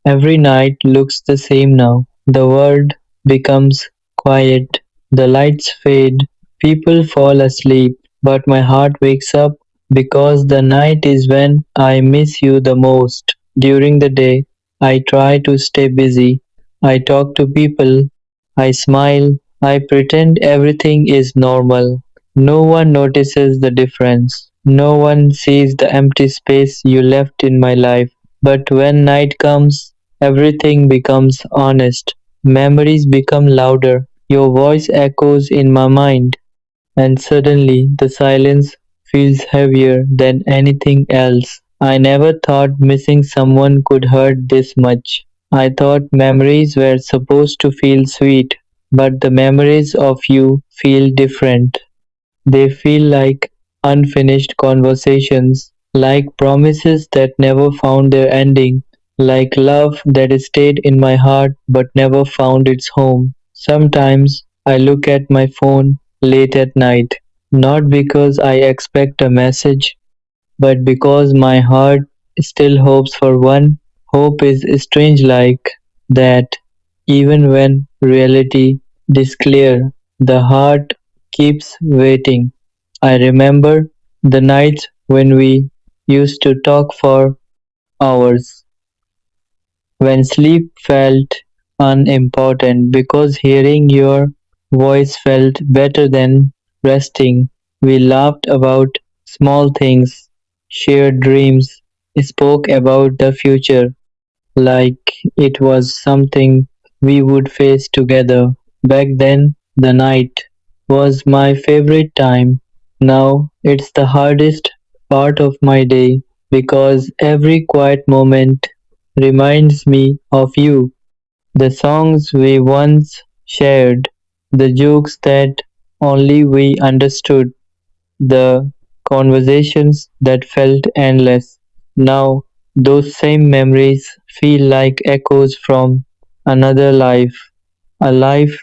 Every night looks the same now. The world becomes quiet, the lights fade, people fall asleep, but my heart wakes up because the night is when I miss you the most. During the day, I try to stay busy. I talk to people, I smile, I pretend everything is normal. No one notices the difference. No one sees the empty space you left in my life. But when night comes, everything becomes honest. Memories become louder. Your voice echoes in my mind, and suddenly the silence feels heavier than anything else. I never thought missing someone could hurt this much. I thought memories were supposed to feel sweet, but the memories of you feel different. They feel like unfinished conversations, like promises that never found their ending, like love that stayed in my heart but never found its home. Sometimes I look at my phone late at night, not because I expect a message, but because my heart still hopes for one. Hope is strange like that. Even when reality is clear, the heart keeps waiting. I remember the nights when we used to talk for hours, when sleep felt unimportant because hearing your voice felt better than resting. We laughed about small things, shared dreams, spoke about the future like it was something we would face together. Back then, the night was my favorite time. Now it's the hardest part of my day because every quiet moment reminds me of you, the songs we once shared, the jokes that only we understood, the conversations that felt endless. Now, those same memories feel like echoes from another life, a life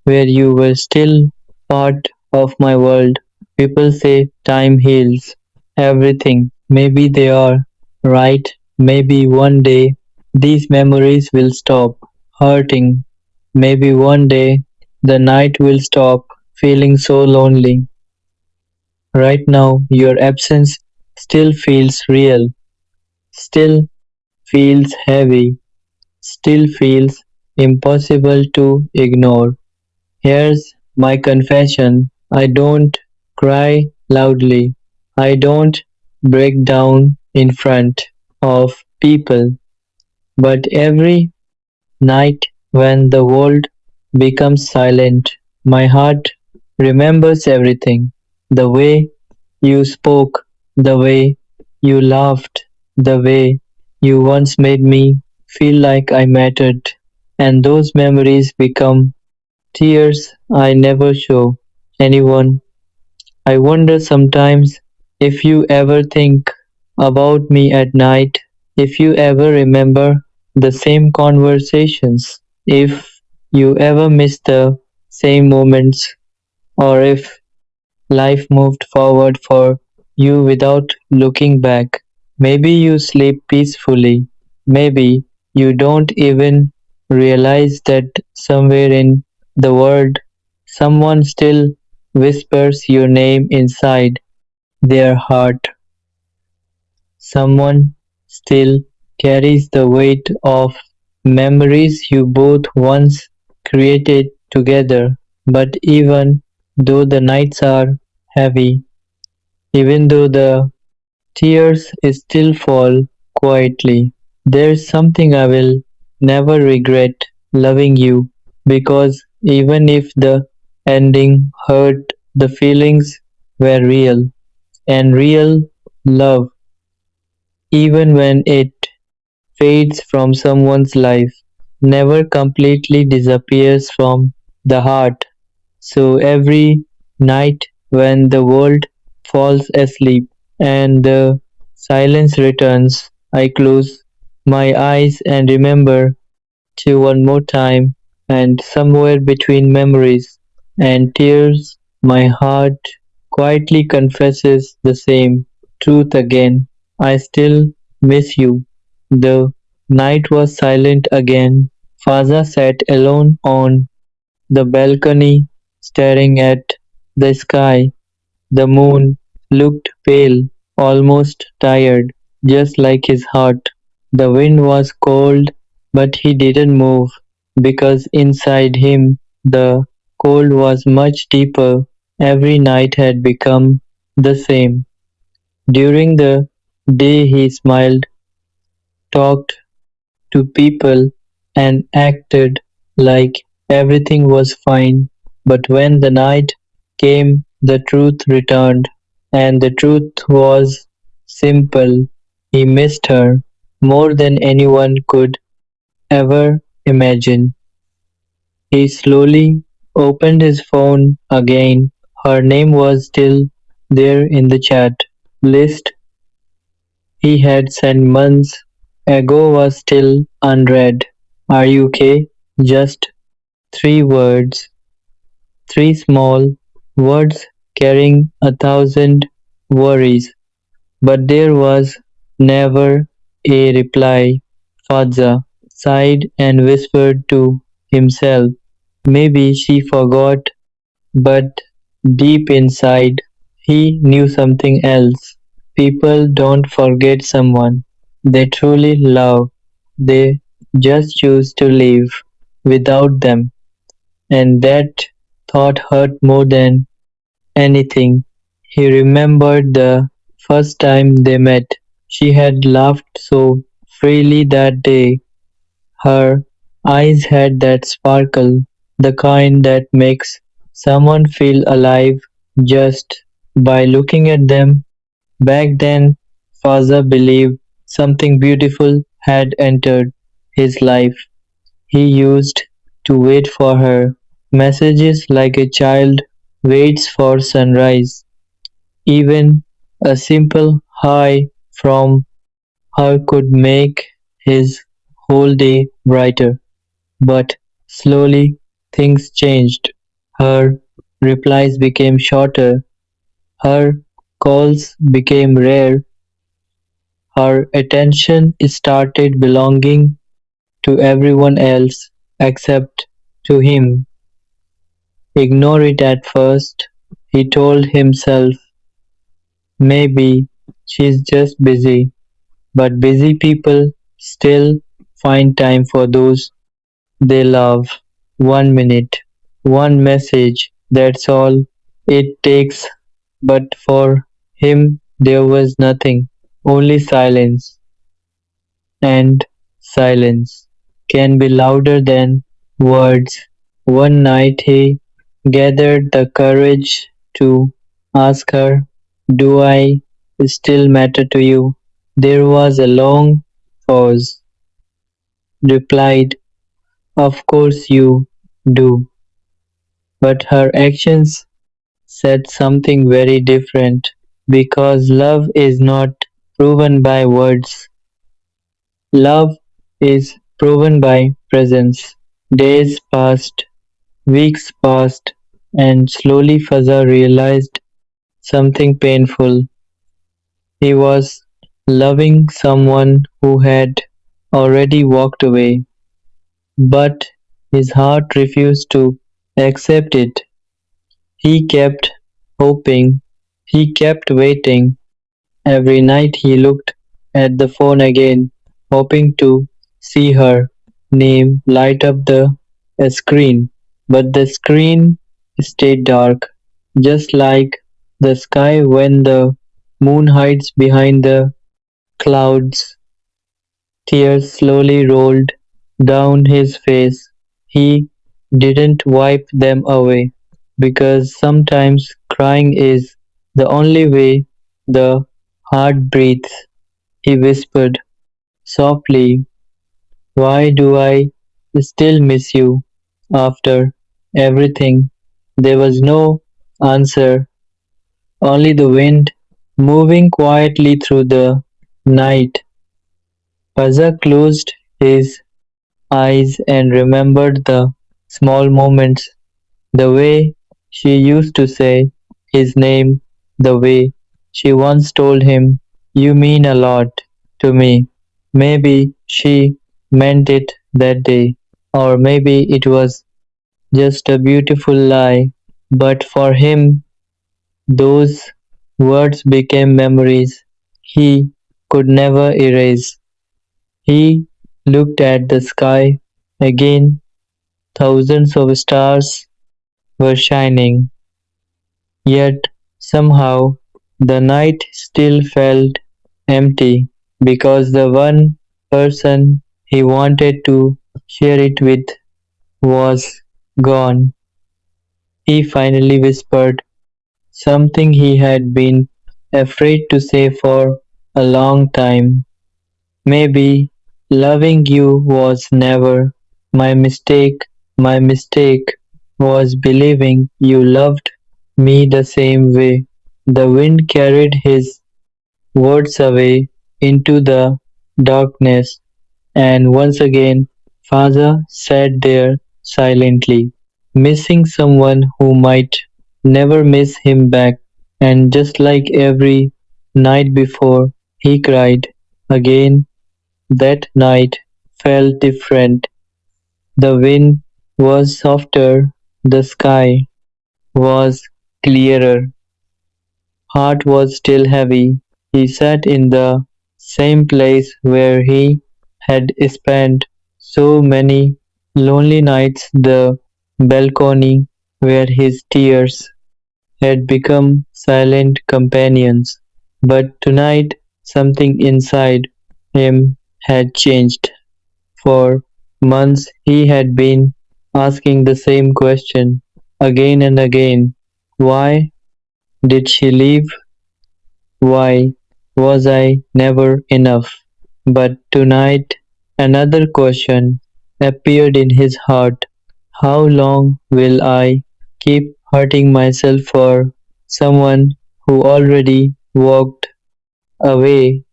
where you were still part of my world. People say time heals everything. Maybe they are right. Maybe one day these memories will stop hurting. Maybe one day the night will stop feeling so lonely. Right now, your absence still feels real, still feels heavy, still feels impossible to ignore. Here's my confession: I don't cry loudly, I don't break down in front of people, but every night when the world becomes silent, my heart remembers everything. The way you spoke, the way you laughed, the way you once made me feel like I mattered, and those memories become tears I never show anyone. I wonder sometimes if you ever think about me at night, if you ever remember the same conversations, if you ever miss the same moments, or if life moved forward for you without looking back. Maybe you sleep peacefully. Maybe you don't even realize that somewhere in the world someone still whispers your name inside their heart. Someone still carries the weight of memories you both once created together. But even though the nights are heavy, even though the tears still fall quietly, there's something I will never regret: loving you. Because even if the ending hurt, the feelings were real, and real love, even when it fades from someone's life, never completely disappears from the heart. So every night when the world falls asleep and the silence returns, I close my eyes and remember you one more time, and somewhere between memories and tears, my heart quietly confesses the same truth again. I still miss you, though, Night was silent again. Fazza sat alone on the balcony, staring at the sky. The moon looked pale, almost tired, just like his heart. The wind was cold, but he didn't move, because inside him the cold was much deeper. Every night had become the same. During the day he smiled, talked to people, and acted like everything was fine. But when the night came, the truth returned, and the truth was simple. He missed her more than anyone could ever imagine. He slowly opened his phone again. Her name was still there in the chat list he had sent months ago was still unread. Are you okay? Just three words, three small words carrying 1,000 worries. But there was never a reply. Fazza sighed and whispered to himself. Maybe she forgot, but deep inside he knew something else. People don't forget someone they truly love. They just choose to live without them. And that thought hurt more than anything. He remembered the first time they met. She had laughed so freely that day. Her eyes had that sparkle, the kind that makes someone feel alive just by looking at them. Back then, Fazza believed something beautiful had entered his life. He used to wait for her messages like a child waits for sunrise. Even a simple hi from her could make his whole day brighter. But slowly things changed. Her replies became shorter, her calls became rare, her attention started belonging to everyone else except to him. Ignore it at first, he told himself. Maybe she's just busy, but busy people still find time for those they love. 1 minute, one message, that's all it takes. But for him, there was nothing, only silence, and silence can be louder than words. One night he gathered the courage to ask her, do I still matter to you? There was a long pause. Replied, of course you do. But her actions said something very different. Because love is not proven by words, love is proven by presence. Days passed, weeks passed, and slowly Fazza realized something painful. He was loving someone who had already walked away, but his heart refused to accept it. He kept hoping, he kept waiting. Every night he looked at the phone again, hoping to see her name light up the screen. But the screen stayed dark, just like the sky when the moon hides behind the clouds. Tears slowly rolled down his face. He didn't wipe them away, because sometimes crying is the only way the heart breathes. He whispered softly, why do I still miss you after everything? There was no answer, only the wind moving quietly through the night. Fazza closed his eyes and remembered the small moments, the way she used to say his name, the way she once told him, you mean a lot to me. Maybe she meant it that day. Or maybe it was just a beautiful lie. But for him, those words became memories he could never erase. He looked at the sky again. Thousands of stars were shining, yet somehow the night still felt empty because the one person he wanted to share it with was gone. He finally whispered something he had been afraid to say for a long time. Maybe loving you was never my mistake. My mistake was believing you loved me the same way. The wind carried his words away into the darkness, and once again Fazza sat there silently, missing someone who might never miss him back. And just like every night before, he cried again. That night felt different. The wind was softer, the sky was clearer, heart was still heavy. He sat in the same place where he had spent so many lonely nights, the balcony where his tears had become silent companions. But tonight something inside him had changed. For months he had been asking the same question again and again. Why did she leave? Why was I never enough? But tonight another question appeared in his heart. How long will I keep hurting myself for someone who already walked away?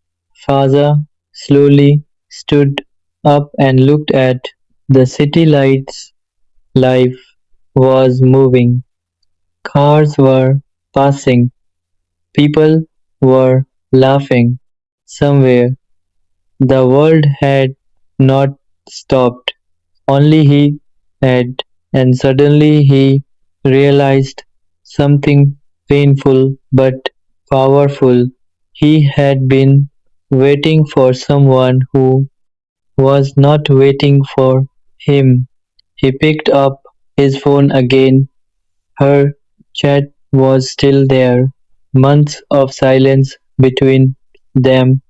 Fazza slowly stood up and looked at the city lights. Life was moving. Cars were passing. People were laughing. Somewhere the world had not stopped. Only he had, and suddenly he realized something painful but powerful. He had been waiting for someone who was not waiting for him. He picked up his phone again. Her chat was still there. Months of silence between them.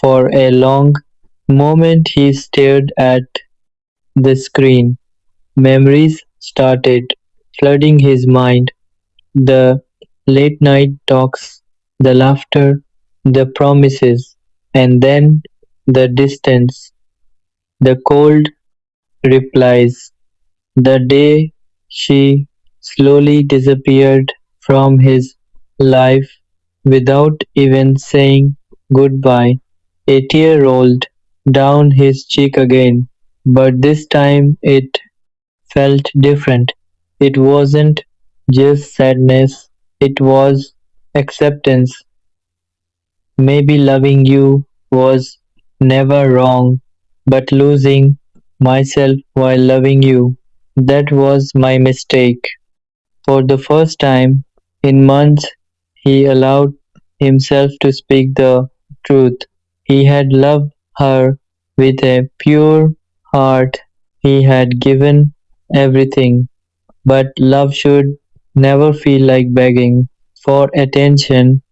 For a long moment he stared at the screen. Memories started flooding his mind. The late night talks, the laughter, the promises, and then the distance, the cold replies. The day she slowly disappeared from his life without even saying goodbye. A tear rolled down his cheek again, but this time it felt different. It wasn't just sadness, it was acceptance. Maybe loving you was never wrong, but losing myself while loving you, that was my mistake. For the first time in months, he allowed himself to speak the truth. He had loved her with a pure heart. He had given everything. But love should never feel like begging for attention.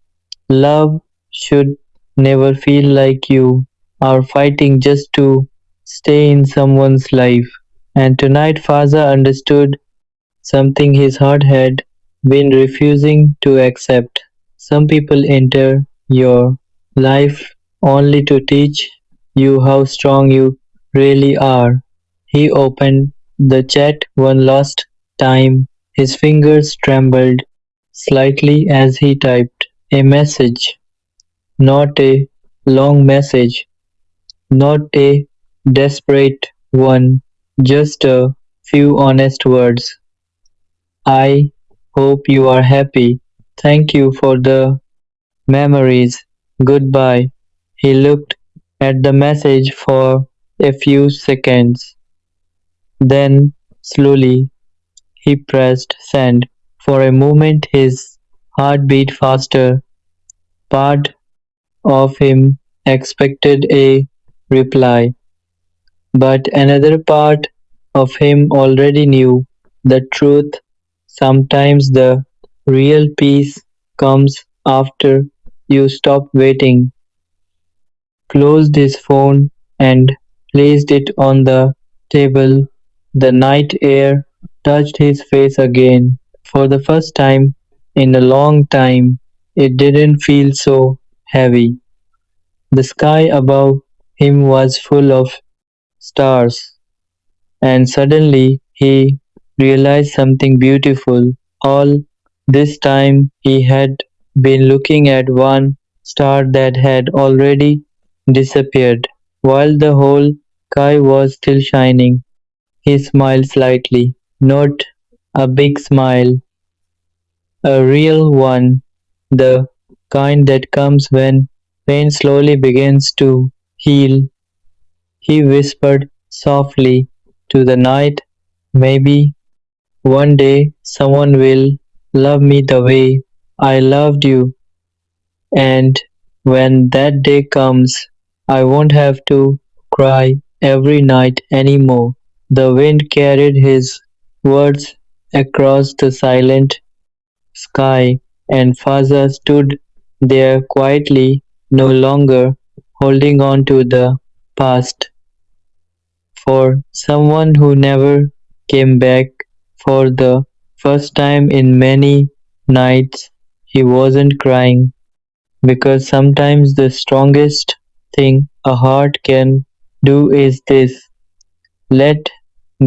Love should never feel like you are fighting just to stay in someone's life. And tonight Faza understood something his heart had been refusing to accept. Some people enter your life only to teach you how strong you really are. He opened the chat one last time. His fingers trembled slightly as he typed a message, not a long message, not a desperate one, just a few honest words. I hope you are happy. Thank you for the memories. Goodbye. He looked at the message for a few seconds. Then, slowly, he pressed send. For a moment his heart beat faster. Part of him expected a reply, but another part of him already knew the truth. Sometimes the real peace comes after you stop waiting. Closed his phone and placed it on the table. The night air touched his face again. For the first time in a long time, it didn't feel so heavy. The sky above him was full of stars, and suddenly he realized something beautiful. All this time he had been looking at one star that had already disappeared, while the whole sky was still shining. He smiled slightly, not a big smile, a real one, the kind that comes when pain slowly begins to heal. He whispered softly to the night, maybe one day someone will love me the way I loved you, and when that day comes, I won't have to cry every night anymore. The wind carried his words across the silent sky, and Fazza stood there quietly, no longer holding on to the past. For someone who never came back, for the first time in many nights, he wasn't crying, because sometimes the strongest thing a heart can do is this: let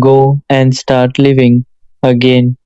go and start living again.